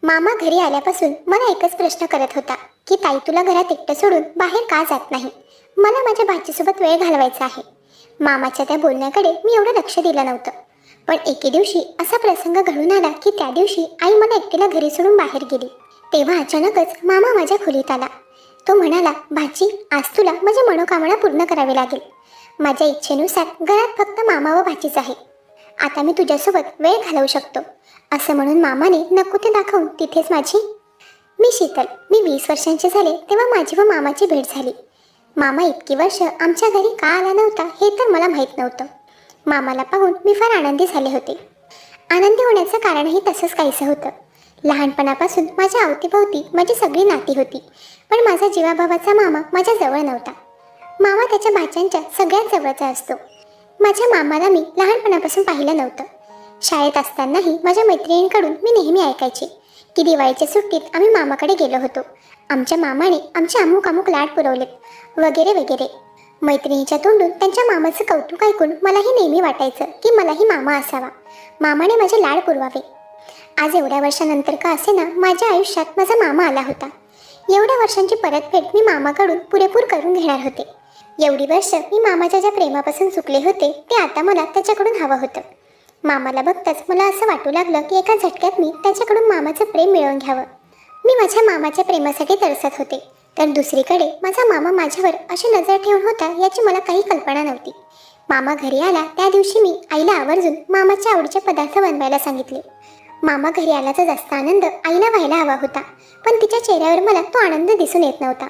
मामा घरी आल्यापासून मला एकच प्रश्न करत होता की ताई तुला घरात एकटं सोडून बाहेर का जात नाही. मला माझ्या भाचीसोबत वेळ घालवायचा आहे. मामाच्या त्या बोलण्याकडे मी एवढं लक्ष दिलं नव्हतं. पण एके दिवशी असा प्रसंग घडून आला की त्या दिवशी आई मला एकटीला घरी सोडून बाहेर गेली. तेव्हा अचानकच मामा माझ्या खोलीत आला. तो म्हणाला, भाची, आज तुला माझी मनोकामना पूर्ण करावी लागेल. माझ्या इच्छेनुसार घरात फक्त मामा व भाचीच आहे. आता मी तुझ्यासोबत वेळ घालवू शकतो. असं म्हणून मामाने नको ते दाखवून तिथेच मी शीतल, मी 20 वर्षांचे झाले तेव्हा माझी व मामाची भेट झाली. मामा इतकी वर्ष आमच्या घरी का आला नव्हता हे तर मला माहीत नव्हतं. मामाला पाहून मी फार आनंदी झाले होते. आनंदी होण्याचं कारणही तसंच काहीसं होतं. लहानपणापासून माझ्या अवतीभोवती माझी सगळी नाती होती, पण माझा जीवाभावाचा मामा माझ्या जवळ नव्हता. मामा त्याच्या भाच्यांच्या सगळ्यात जवळचा असतो. माझ्या मामाला मी लहानपणापासून पाहिलं नव्हतं. शाळेत असतानाही माझ्या मैत्रिणींकडून मी नेहमी ऐकायचे की दिवाळीच्या सुट्टीत आम्ही मामाकडे गेलो होतो. आमच्या मामाने आमचे अमुक लाड पुरवलेत वगैरे वगैरे. मैत्रिणीच्या तोंडून त्यांच्या मामाचं कौतुक ऐकून मलाही नेहमी वाटायचं की मलाही मामा असावा, मामाने माझे लाड पुरवावे. आज एवढ्या वर्षानंतर का असेना माझ्या आयुष्यात माझा मामा आला होता. एवढ्या वर्षांची परतफेड मी मामाकडून पुरेपूर करून घेणार होते. एवढी वर्ष मी मामाच्या ज्या प्रेमापासून चुकले होते ते आता मला त्याच्याकडून हवं होतं. मामाला बघताच मला असं वाटू लागलं की एका झटक्यात मी त्याच्याकडून मामाचं प्रेम मिळवून घ्यावं. मी माझ्या मामाच्या प्रेमासाठी तरसत होते, तर दुसरीकडे माझा मामा माझ्यावर अशी नजर ठेवून होता याची मला काही कल्पना नव्हती. मामा घरी आला त्या दिवशी मी आईला आवर्जून मामाच्या आवडीचे पदार्थ बनवायला सांगितले. मामा घरी आल्याचा जास्त आनंद आईला व्हायला हवा होता, पण तिच्या चेहऱ्यावर मला तो आनंद दिसून येत नव्हता.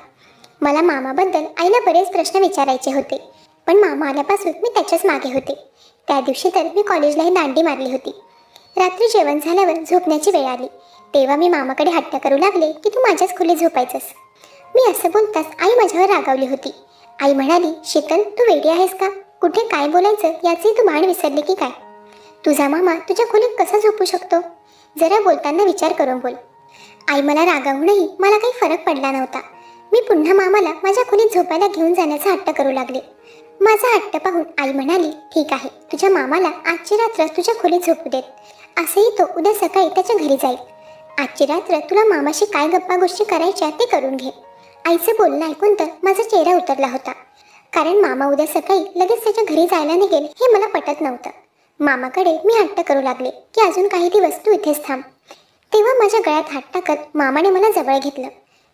मला मामाबद्दल आईला बरेच प्रश्न विचारायचे होते, पण मामा आल्यापासून मी त्याच्याच मागे होते. त्या दिवशी तर मी कॉलेजलाही दांडी मारली होती. रात्री जेवण झाल्यावर झोपण्याची वेळ आली तेव्हा मी मामाकडे हट्ट करू लागले की तू माझ्याच खोलीत झोपायचंस. मी असं बोलताच आई माझ्यावर रागावली होती. आई म्हणाली, शीतल, तू वेडी आहेस का? कुठे काय बोलायचं याचंही तू भान विसरले की काय? तुझा मामा तुझ्या खोलीत कसा झोपू शकतो? जरा बोलताना विचार करून बोल. आई मला रागावूनही मला काही फरक पडला नव्हता. मी पुन्हा मामाला माझ्या खोलीत झोपायला घेऊन जाण्याचा हट्ट करू लागले. माझा हट्ट पाहून आई म्हणाली, ठीक आहे, तुझ्या मामाला आजची रात्र तुझ्या खोलीत झोपू देत. असेही तो उद्या सकाळी त्याच्या घरी जाईल. आजची रात्र तुला मामाशी काय गप्पा गोष्टी करायच्या ते करून घे. आईचं बोलणं ऐकून तर माझा चेहरा उतरला होता, कारण मामा उद्या सकाळी लगेच त्याच्या घरी जायला निघेल हे मला पटत नव्हतं. मामाकडे मी हट्ट करू लागले की अजून काही दिवस तू इथेच थांब. तेव्हा माझ्या गळ्यात हात टाकत मामाने मला जवळ घेतलं.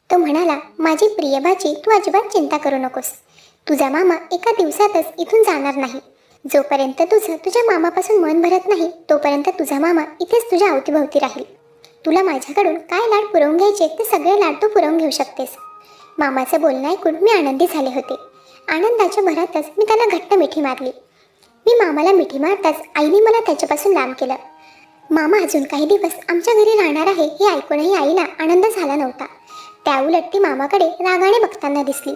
तो म्हणाला, माझी प्रिय भाची, तू अजिबात चिंता करू नकोस. तुझा मामा एका दिवसातच इथून जाणार नाही. जोपर्यंत तुझ्या मामापासून मन भरत नाही तोपर्यंत तुझा मामा इथेच तुझ्या अवतीभोवती राहील. तुला माझ्याकडून काय लाड पुरवून घ्यायचे ते सगळे लाड तू पुरवून घेऊ शकतेस. मामाचं बोलणं ऐकून मी आनंदी झाले होते. आनंदाच्या भरातच मी त्याला घट्ट मिठी मारली. मी मामाला मिठी मारताच आईने मला त्याच्यापासून लांब केलं. मामा अजून काही दिवस आमच्या घरी राहणार आहे हे ऐकूनही आईला आनंद झाला नव्हता. त्याउलट ती मामाकडे रागाने बघताना दिसली.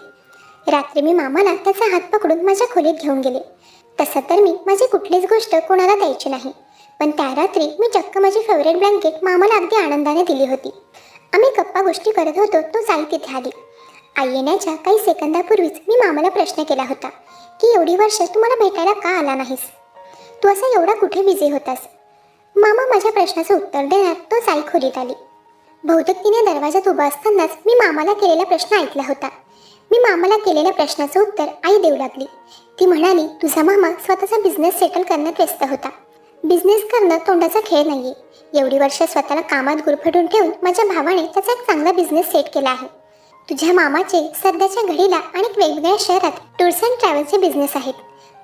रात्री मी मामाला त्याचा हात पकडून माझ्या खोलीत घेऊन गेले. तसं तर मी माझी कुठलीच गोष्ट कोणाला द्यायची नाही, पण त्या रात्री मी चक्क माझी फेवरेट ब्लँकेट मामाला अगदी आनंदाने दिली होती. आम्ही गप्पा गोष्टी करत होतो तो आई तिथे आली. आई येण्याच्या काही सेकंदापूर्वीच मी मामाला प्रश्न केला होता की एवढी वर्ष तू मला भेटायला का आला नाहीस? तू असा एवढा कुठे बिझी होतास? मामा माझ्या प्रश्नाचं उत्तर देणार तोच आई खोलीत आली. बहुतेक तिने दरवाजात उभा असतानाच मी मामाला केलेला प्रश्न ऐकला होता. मी मामाला केलेल्या प्रश्नाचं उत्तर आई देऊ लागली. ती म्हणाली, तुझा मामा स्वतःचा बिझनेस सेटल करण्यात व्यस्त होता. बिझनेस करणं तोंडाचा खेळ नाहीये. एवढी वर्ष स्वतःला कामात गुरफटून ठेवून माझ्या भावाने त्याचा एक चांगला बिझनेस सेट केला आहे. तुझ्या मामाचे सध्याच्या घडीला अनेक वेगवेगळ्या शहरात टूर्स अँड ट्रॅव्हल्सचे बिझनेस आहेत.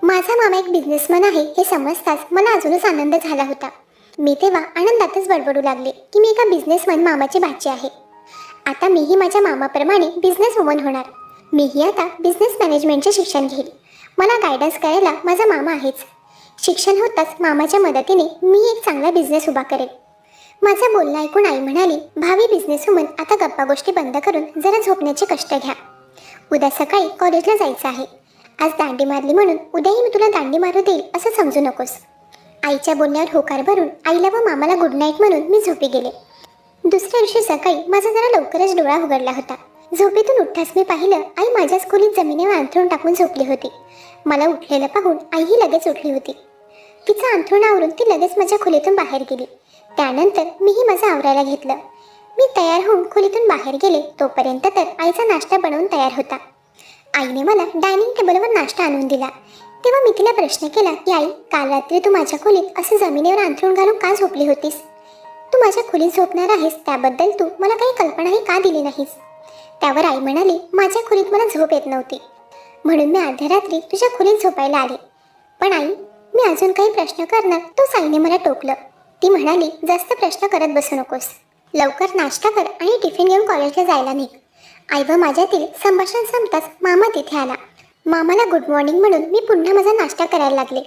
माझा मामा एक बिझनेसमॅन आहे हे समजताच मला अजूनच आनंद झाला होता. मी तेव्हा आनंदातच बडबडू लागले की मी एका बिझनेसमॅन मामाची भाची आहे. आता मीही माझ्या मामाप्रमाणे बिझनेस वुमन होणार. मीही आता बिझनेस मॅनेजमेंटचे शिक्षण घेईल. मला गायडन्स करायला माझा मामा आहेच. शिक्षण होताच मामाच्या मदतीने मी एक चांगला बिझनेस उभा करेल. माझं बोलणं ऐकून आई म्हणाली, भावी बिझनेस वुमन आता गप्पा गोष्टी बंद करून जरा झोपण्याचे कष्ट घ्या. उद्या सकाळी कॉलेजला जायचं आहे. आज दांडी मारली म्हणून उद्याही मी तुला दांडी मारू देईल असं समजू नकोस. आईच्या बोलण्यावर होकार भरून आईला व मामाला गुड नाईट म्हणून मी झोपी गेले. दुसऱ्या दिवशी सकाळी माझा जरा लवकरच डोळा उघडला होता. झोपेतून उठताच मी पाहिलं आई माझ्याच खोलीत जमिनीवर अंथरूण टाकून झोपली होती. मला उठलेलं पाहून आईही लगेच उठली होती. तिचं अंथरूण आवरून ती लगेच माझ्या खोलीतून बाहेर गेली. त्यानंतर मीही माझं आवरायला घेतलं. मी तयार होऊन खोलीतून बाहेर गेले तोपर्यंत तर आईचा नाश्ता बनवून तयार होता. आईने मला डायनिंग टेबलवर नाश्ता आणून दिला. तेव्हा मी तिला प्रश्न केला की आई, काल रात्री तू माझ्या खोलीत असं जमिनीवर अंथरूण घालून का झोपली होतीस? तू माझ्या खोलीत झोपणार आहेस त्याबद्दल तू मला काही कल्पनाही का दिली नाहीस? त्यावर आई म्हणाली, माझ्या खोलीत मला झोप येत नव्हती म्हणून मी अर्ध्या रात्री तुझ्या खोलीत झोपायला आले. पण आई, मी अजून काही प्रश्न करणार तोच आईने मला टोकलं. ती म्हणाली, जास्त प्रश्न करत बसू नकोस, लवकर नाश्ता कर आणि टिफिन घेऊन कॉलेजला जायला निघ. आई व माझ्यातील संभाषण संपताच मामा तिथे आला. मामाला गुड मॉर्निंग म्हणून मी पुन्हा माझा नाश्ता करायला लागले.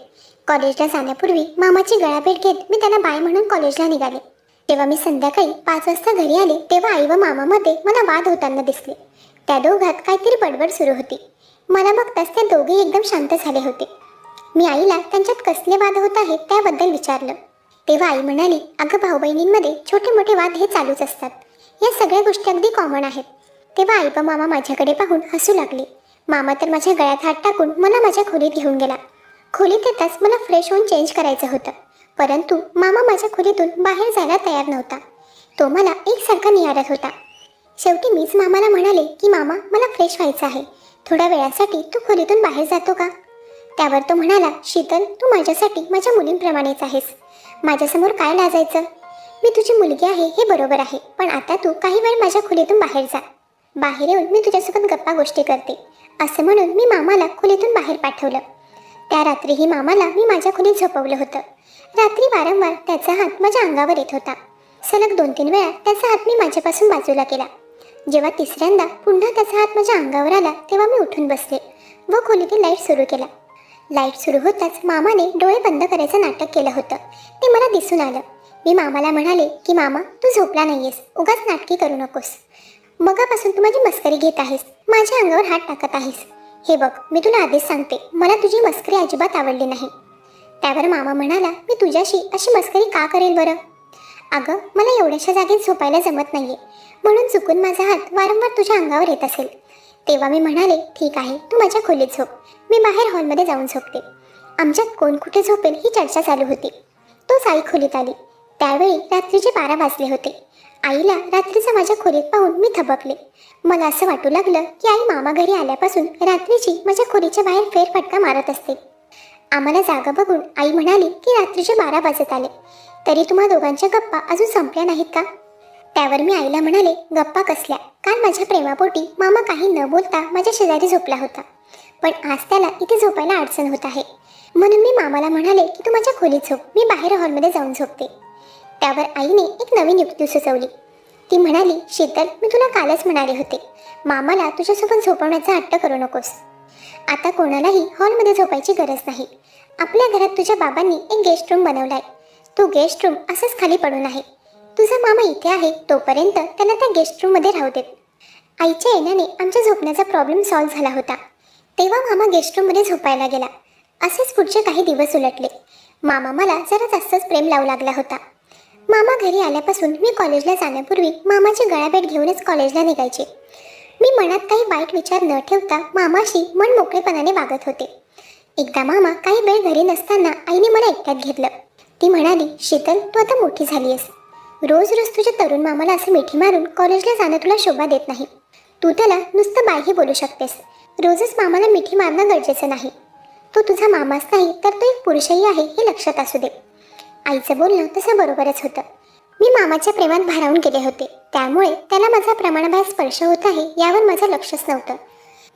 कॉलेजला जाण्यापूर्वी मामाची गळाभेट घेत मी त्याला बाय म्हणून कॉलेजला निघाले. तेव्हा मी संध्याकाळी 5 वाजता घरी आले तेव्हा आई व मामामध्ये मला वाद होताना दिसले. त्या दोघात काहीतरी बडबड सुरू होती. मला बघताच ते दोघे एकदम शांत झाले होते. मी आईला त्यांच्यात कसले वाद होत आहेत त्याबद्दल विचारलं. तेव्हा आई म्हणाली, अगं भाऊ बहिणींमध्ये छोटे मोठे वाद हे चालूच असतात, या सगळ्या गोष्टी अगदी कॉमन आहेत. तेव्हा आई व मामा माझ्याकडे पाहून हसू लागले. मामा तर माझ्या गळ्यात हात टाकून मला माझ्या खोलीत घेऊन गेला. खोलीत येताच मला फ्रेश होऊन चेंज करायचं होतं, परंतु मामा माझ्या खोलीतून बाहेर जायला तयार नव्हता. तो मला एकसारखा निहारत होता. शेवटी मीच मामाला म्हणाले की मामा, मला फ्रेश व्हायचं आहे, थोड्या वेळासाठी तू खोलीतून बाहेर जातो का? त्यावर तो म्हणाला, शीतल, तू माझ्यासाठी माझ्या मुलींप्रमाणेच आहेस, माझ्यासमोर काय लाजायचं? मी तुझी मुलगी आहे हे बरोबर आहे, पण आता तू काही वेळ माझ्या खोलीतून बाहेर जा, बाहेर येऊन मी तुझ्यासोबत गप्पा गोष्टी करते. असं म्हणून मी मामाला खोलीतून बाहेर पाठवलं. त्या रात्रीही मामाला मी माझ्या खोलीत झोपवलं होतं. रात्री वारंवार त्याचा हात माझ्या अंगावर येत होता. सलग 2-3 वेळा त्याचा हात मी माझ्यापासून बाजूला केला. जेव्हा तिसऱ्यांदा पुन्हा त्याचा हात माझ्या अंगावर आला तेव्हा मी उठून बसले व खोलीतील लाईट सुरू केला. लाईट सुरू होताच मामाने डोळे बंद करायचं नाटक केलं होतं, ते मला दिसून आलं. मी मामाला म्हणाले की मामा, तू झोपला नाहीयेस, उगाच नाटकी करू नकोस. मगापासून तू माझी मस्करी घेत आहेस, माझ्या अंगावर हात टाकत आहेस. हे बघ, मी तुला आधीच सांगते, मला तुझी मस्करी अजिबात आवडली नाही. त्यावर मामा म्हणाला, मी तुझ्याशी अशी मस्करी का करेल बरं? अगं, मला एवढ्याशा जागेत झोपायला जमत नाहीये, म्हणून चुकून माझा हात वारंवार तुझ्या अंगावर येत असेल. तेव्हा मी म्हणाले, ठीक आहे, तू माझ्या खोलीत झोप, मी बाहेर हॉलमध्ये जाऊन झोपते. आमच्यात कोण कुठे झोपेल ही चर्चा चालू होती. तोच आई खोलीत आली. त्यावेळी रात्रीचे 12 वाजले होते. आईला रात्रीचं माझ्या खोलीत पाहून मी थबकले. मला असं वाटू लागलं की आई मामा घरी आल्यापासून रात्रीची माझ्या खोलीच्या बाहेर फेरफटका मारत असते. आम्हाला जागा बघून आई म्हणाली की रात्रीचे 12 वाजत आले, तरी तुम्हा दोघांच्या गप्पा अजून संपल्या नाहीत का? त्यावर मी आईला म्हणाले, गप्पा कसल्या, काल माझ्या प्रेमापोटी मामा काही न बोलता माझ्या शेजारी झोपला होता, पण आज त्याला इथे झोपायला अडचण होत आहे, म्हणून मी मामाला म्हणाले की तू माझ्या खोलीत झोप, मी बाहेर हॉलमध्ये जाऊन झोपते. त्यावर आईने एक नवीन युक्ती सुचवली. ती म्हणाली, शीतल, मी तुला कालच म्हणाले होते, मामाला तुझ्यासोबत झोपवण्याचा हट्ट करू नकोस. आता कोणालाही हॉलमध्ये झोपायची गरज नाही. आपल्या घरात तुझ्या बाबांनी एक गेस्ट रूम बनवलाय, तो गेस्ट रूम असंच खाली पडून आहे. तुझा मामा इथे आहे तोपर्यंत त्याला त्या गेस्ट रूममध्ये राहू देत. आईच्या येण्याने आमच्या झोपण्याचा प्रॉब्लेम सॉल्व्ह झाला होता. तेव्हा मामा गेस्ट रूममध्ये झोपायला गेला. असेच पुढचे काही दिवस उलटले. मामा मला जरा जास्तच प्रेम लावू लागला होता. मामा घरी आल्यापासून मी कॉलेजला जाण्यापूर्वी मामाची गळाभेट घेऊनच कॉलेजला निघायचे. मी मनात काही वाईट विचार न ठेवता मामाशी मन मोकळेपणाने वागत होते. एकदा मामा काही वेळ घरी नसताना आईने मला एकट्यात घेतलं. ती म्हणाली, शीतल, तू आता मोठी झाली आहेस, रोज रोज तुझ्या तरुण मामाला असं मिठी मारून कॉलेजला जाणं तुला शोभा देत नाही. तू त्याला नुसतं बाईही बोलू शकतेस, रोजच मामाला मिठी मारणं गरजेचं नाही. तो तुझा मामाच नाही तर तो एक पुरुषही आहे हे लक्षात असू दे. आईचं बोलणं तसं बरोबरच होतं. मी मामाच्या प्रेमात भारावून गेले होते, त्यामुळे त्याला माझा प्रमाणाबाहेर स्पर्श होत आहे यावर माझं लक्षच नव्हतं.